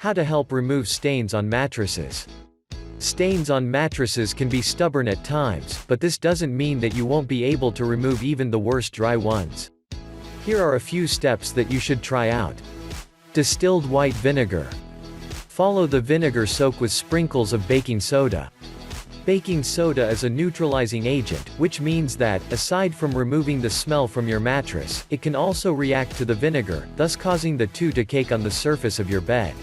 How to help remove stains on mattresses. Stains on mattresses can be stubborn at times, but this doesn't mean that you won't be able to remove even the worst dry ones. Here are a few steps that you should try out. Distilled white vinegar. Follow the vinegar soak with sprinkles of baking soda. Baking soda is a neutralizing agent, which means that, aside from removing the smell from your mattress, it can also react to the vinegar, thus causing the two to cake on the surface of your bed.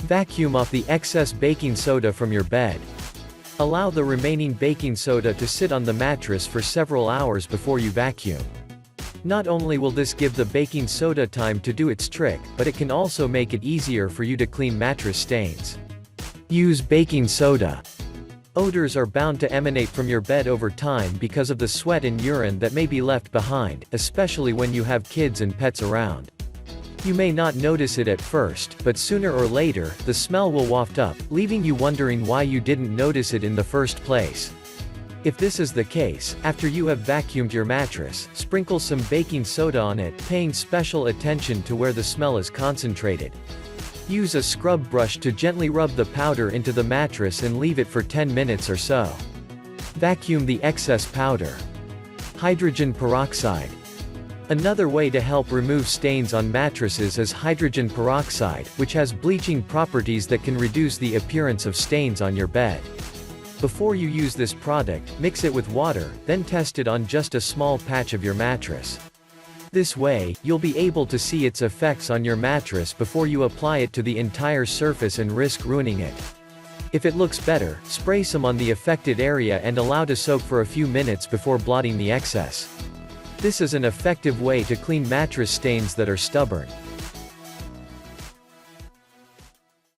Vacuum off the excess baking soda from your bed. Allow the remaining baking soda to sit on the mattress for several hours before you vacuum. Not only will this give the baking soda time to do its trick, but it can also make it easier for you to clean mattress stains. Use baking soda. Odors are bound to emanate from your bed over time because of the sweat and urine that may be left behind, especially when you have kids and pets around. You may not notice it at first, but sooner or later, the smell will waft up, leaving you wondering why you didn't notice it in the first place. If this is the case, after you have vacuumed your mattress, sprinkle some baking soda on it, paying special attention to where the smell is concentrated. Use a scrub brush to gently rub the powder into the mattress and leave it for 10 minutes or so. Vacuum the excess powder. Hydrogen peroxide. Another way to help remove stains on mattresses is hydrogen peroxide, which has bleaching properties that can reduce the appearance of stains on your bed. Before you use this product, mix it with water, then test it on just a small patch of your mattress. This way, you'll be able to see its effects on your mattress before you apply it to the entire surface and risk ruining it. If it looks better, spray some on the affected area and allow to soak for a few minutes before blotting the excess. This is an effective way to clean mattress stains that are stubborn.